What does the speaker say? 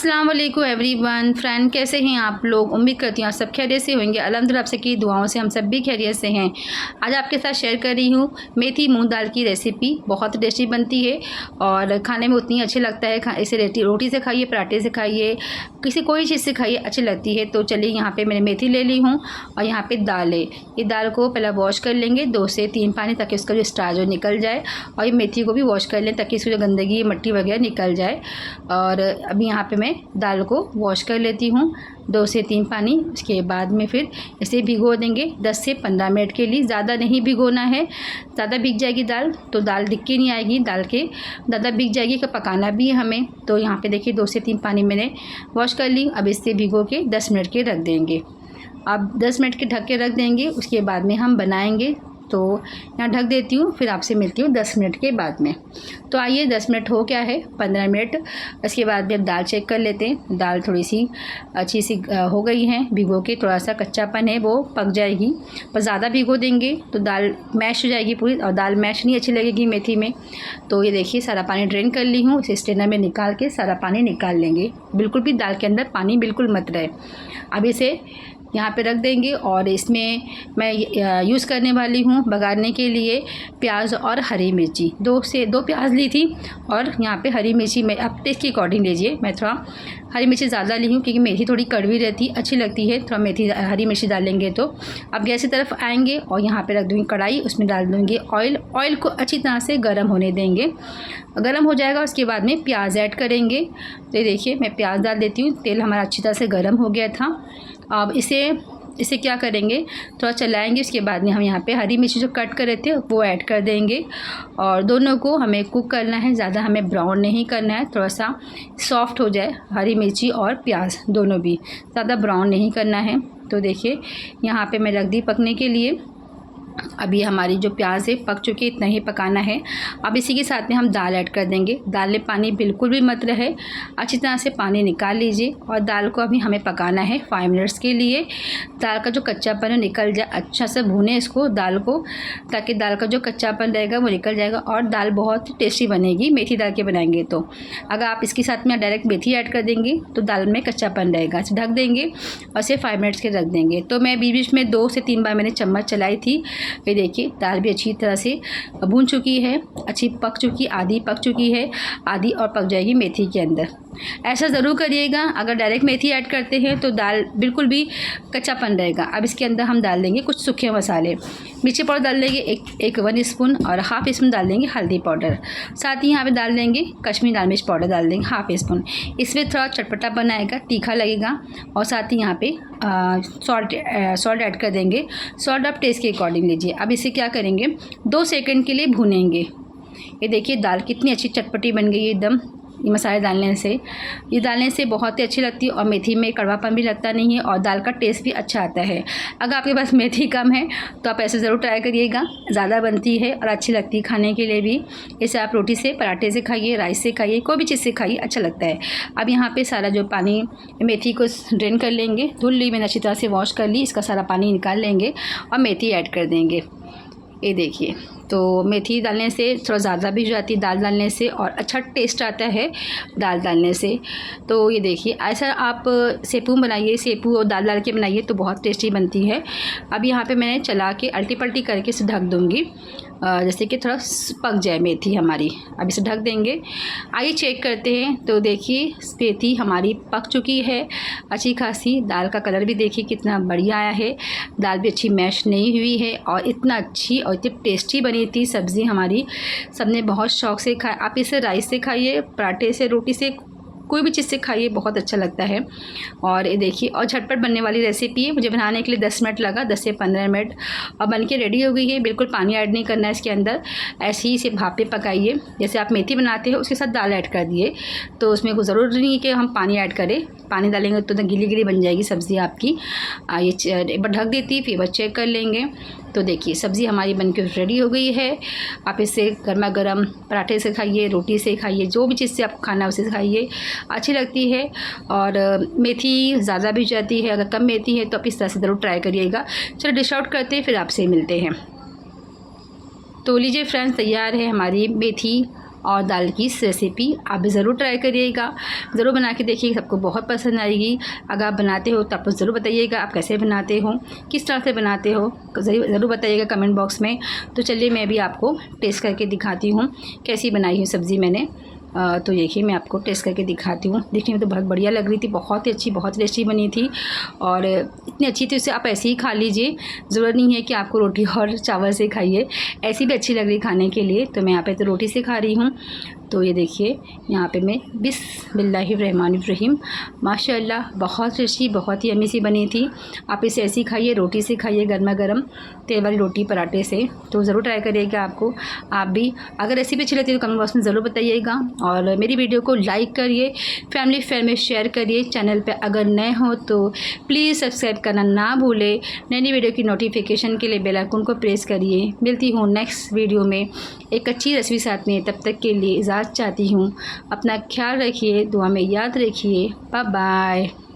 अस्सलाम वालेकुम everyone. Friend, कैसे हैं आप लोग? उम्मीद करती हूँ आप सब खैरियत से होंगे। अल्हम्दुलिल्लाह आप सबकी दुआओं से हम सब भी खैरियत से हैं। आज आपके साथ शेयर कर रही हूँ मेथी मूंग दाल की रेसिपी। बहुत टेस्टी बनती है और खाने में उतनी अच्छी लगता है। इसे रोटी से खाइए, पराठे से खाइए, किसी कोई चीज़ से खाइए, अच्छी लगती है। तो चलिए, यहाँ पर मैंने मेथी ले ली हूँ और यहाँ पर दाल है। ये दाल को पहले वॉश कर लेंगे 2 से 3 पानी, ताकि उसका जो स्टार्च निकल जाए। और ये मेथी को भी वॉश कर लें ताकि इसकी जो गंदगी मिट्टी वगैरह निकल जाए। और अभी यहाँ पे मैं दाल को वॉश कर लेती हूँ 2 से 3 पानी। उसके बाद में फिर इसे भिगो देंगे 10 से 15 मिनट के लिए। ज़्यादा नहीं भिगोना है, ज़्यादा भीग जाएगी दाल तो दाल दिक्कत नहीं आएगी। दाल के ज़्यादा भीग जाएगी कि पकाना भी है हमें। तो यहाँ पे देखिए 2 से 3 पानी मैंने वॉश कर ली। अब इसे भिगो के 10 मिनट के रख देंगे। अब 10 मिनट के ढक के रख देंगे। उसके बाद में हम बनाएंगे। तो यहाँ ढक देती हूँ, फिर आपसे मिलती हूँ 10 मिनट के बाद में। तो आइए 10 मिनट हो क्या है, 15 मिनट। इसके बाद भी अब दाल चेक कर लेते हैं। दाल थोड़ी सी अच्छी सी हो गई है। भिगो के थोड़ा सा कच्चापन है वो पक जाएगी, पर ज़्यादा भिगो देंगे तो दाल मैश हो जाएगी पूरी, और दाल मैश नहीं अच्छी लगेगी मेथी में। तो ये देखिए सारा पानी ड्रेन कर ली हूँ। इसे स्ट्रेनर में निकाल के सारा पानी निकाल लेंगे। बिल्कुल भी दाल के अंदर पानी बिल्कुल मत रहे। अब इसे यहाँ पे रख देंगे। और इसमें मैं यूज़ करने वाली हूँ बघारने के लिए प्याज और हरी मिर्ची। 2 से 2 प्याज ली थी और यहाँ पे हरी मिर्ची मैं आप टेस्ट के अकॉर्डिंग लीजिए। मैं थोड़ा हरी मिर्ची ज़्यादा ली हूँ क्योंकि मेथी थोड़ी कड़वी रहती, अच्छी लगती है थोड़ा मेथी हरी मिर्ची डालेंगे तो। अब गैस की तरफ आएंगे और यहाँ पे रख दूँगी कढ़ाई। उसमें डाल दूँगी ऑयल। ऑयल को अच्छी तरह से गर्म होने देंगे। गर्म हो जाएगा उसके बाद में प्याज ऐड करेंगे। तो ये देखिए मैं प्याज डाल देती हूँ। तेल हमारा अच्छी तरह से गर्म हो गया था। अब इसे क्या करेंगे, थोड़ा चलाएंगे। उसके बाद में हम यहाँ पे हरी मिर्ची जो कट कर रहे थे वो ऐड कर देंगे। और दोनों को हमें कुक करना है, ज़्यादा हमें ब्राउन नहीं करना है। थोड़ा सा सॉफ्ट हो जाए हरी मिर्ची और प्याज दोनों भी, ज़्यादा ब्राउन नहीं करना है। तो देखिए यहाँ पे मैं रख दी पकने के लिए। अभी हमारी जो प्याज है पक चुकी है, इतना ही पकाना है। अब इसी के साथ में हम दाल ऐड कर देंगे। दाल में पानी बिल्कुल भी मत रहे, अच्छी तरह से पानी निकाल लीजिए। और दाल को अभी हमें पकाना है 5 मिनट्स के लिए। दाल का जो कच्चापन है निकल जाए, अच्छा से भूनें इसको दाल को, ताकि दाल का जो कच्चापन रहेगा वो निकल जाएगा और दाल बहुत टेस्टी बनेगी मेथी दाल के बनाएंगे तो। अगर आप इसके साथ में डायरेक्ट मेथी ऐड कर देंगे तो दाल में कच्चापन रहेगा। ढक देंगे और इसे 5 मिनट्स के रख देंगे। तो मैं बीच बीच में 2 से 3 बार मैंने चम्मच चलाई थी। ये देखिए दाल भी अच्छी तरह से भून चुकी है, अच्छी पक चुकी, आधी पक चुकी है, आधी और पक जाएगी मेथी के अंदर। ऐसा ज़रूर करिएगा, अगर डायरेक्ट मेथी ऐड करते हैं तो दाल बिल्कुल भी कच्चापन रहेगा। अब इसके अंदर हम डाल देंगे कुछ सूखे मसाले। मिर्ची पाउडर डाल देंगे 1 स्पून और ½ स्पून डाल देंगे हल्दी पाउडर। साथ ही यहाँ पे डाल देंगे कश्मीरी लाल मिर्च पाउडर डाल देंगे ½ स्पून। इसमें थोड़ा चटपटा बनाएगा, तीखा लगेगा। और साथ ही यहाँ पे सॉल्ट ऐड कर देंगे। सॉल्ट आप टेस्ट के अकॉर्डिंग लीजिए। अब इसे क्या करेंगे, 2 सेकंड के लिए भूनेंगे। ये देखिए दाल कितनी अच्छी चटपटी बन गई है एकदम। ये मसाले डालने से बहुत ही अच्छी लगती है और मेथी में कड़वापन भी लगता नहीं है और दाल का टेस्ट भी अच्छा आता है। अगर आपके पास मेथी कम है तो आप ऐसे ज़रूर ट्राई करिएगा, ज़्यादा बनती है और अच्छी लगती है खाने के लिए भी। इसे आप रोटी से, पराठे से खाइए, राइस से खाइए, कोई भी चीज़ से खाइए, अच्छा लगता है। अब यहाँ पर सारा जो पानी मेथी को ड्रेन कर लेंगे। धुल ली मैंने, अच्छी तरह से वॉश कर ली। इसका सारा पानी निकाल लेंगे और मेथी ऐड कर देंगे। ये देखिए, तो मेथी डालने से थोड़ा ज़्यादा भी हो जाती है दाल डालने से और अच्छा टेस्ट आता है दाल डालने से। तो ये देखिए ऐसा आप सेपू बनाइए, सेपू और दाल डाल के बनाइए तो बहुत टेस्टी बनती है। अब यहाँ पे मैंने चला के अल्टी पल्टी करके इसे ढक दूँगी, जैसे कि थोड़ा पक जाए मेथी हमारी। अब इसे ढक देंगे। आइए चेक करते हैं। तो देखिए मेथी हमारी पक चुकी है अच्छी खासी। दाल का कलर भी देखिए कितना बढ़िया आया है। दाल भी अच्छी मैश नहीं हुई है और इतना अच्छी और इतनी टेस्टी बनी थी सब्ज़ी हमारी। सबने बहुत शौक़ से खाया। आप इसे राइस से खाइए, पराठे से, रोटी से, कोई भी चीज़ से खाइए, बहुत अच्छा लगता है। और ये देखिए, और झटपट बनने वाली रेसिपी है। मुझे बनाने के लिए 10 मिनट लगा, 10 से 15 मिनट, और बन के रेडी हो गई है। बिल्कुल पानी ऐड नहीं करना है इसके अंदर, ऐसे ही इसे भाप पे पकाइए। जैसे आप मेथी बनाते हैं उसके साथ दाल ऐड कर दिए, तो उसमें कोई ज़रूर नहीं है कि हम पानी ऐड करें। पानी डालेंगे तो गीली गीली बन जाएगी सब्ज़ी आपकी। ये एक बार ढक देती, फिर बस चेक कर लेंगे। तो देखिए सब्ज़ी हमारी बनके रेडी हो गई है। आप इसे गर्मा गर्म पराठे से खाइए, रोटी से खाइए, जो भी चीज़ से आपको खाना है उसे खाइए, अच्छी लगती है। और मेथी ज़्यादा भी जाती है, अगर कम मेथी है तो आप इस तरह से ज़रूर ट्राई करिएगा। चलो डिश आउट करते हैं, फिर आपसे मिलते हैं। तो लीजिए फ्रेंड्स, तैयार है हमारी मेथी और दाल की इस रेसिपी आप भी ज़रूर ट्राई करिएगा, ज़रूर बना के देखिए, सबको बहुत पसंद आएगी। अगर आप बनाते हो तो आप ज़रूर बताइएगा आप कैसे बनाते हो, किस तरह से बनाते हो, ज़रूर बताइएगा कमेंट बॉक्स में। तो चलिए मैं भी आपको टेस्ट करके दिखाती हूँ कैसी बनाई हूँ सब्ज़ी मैंने। तो देखिए मैं आपको टेस्ट करके दिखाती हूँ। देखने में तो बहुत बढ़िया लग रही थी, बहुत ही अच्छी, बहुत टेस्टी बनी थी और इतनी अच्छी थी, उसे आप ऐसे ही खा लीजिए, ज़रूरत नहीं है कि आपको रोटी और चावल से खाइए, ऐसी भी अच्छी लग रही खाने के लिए। तो मैं यहाँ पे तो रोटी से खा रही हूँ। तो ये देखिए यहाँ पे मैं बिस्मिल्लाहिर्रहमानिर्रहीम, माशाअल्लाह बहुत टेस्टी, बहुत ही यम्मी सी बनी थी। आप इसे ऐसी खाइए, रोटी से खाइए, गर्मा गर्म तेल वाली रोटी पराठे से। तो ज़रूर ट्राई करिएगा आपको, आप भी। अगर रेसिपी अच्छी लगती है तो कमेंट बॉक्स में ज़रूर बताइएगा और मेरी वीडियो को लाइक करिए, फैमिली फ्रेंड में शेयर करिए। चैनल पर अगर नए हो तो प्लीज़ सब्सक्राइब करना ना भूलें। नई वीडियो की नोटिफिकेशन के लिए बेल आइकन को प्रेस करिए। मिलती हूँ नेक्स्ट वीडियो में एक अच्छी रेसिपी साथ में, तब तक के लिए इजाज़त चाहती हूँ। अपना ख्याल रखिए, दुआ में याद रखिए। Bye bye.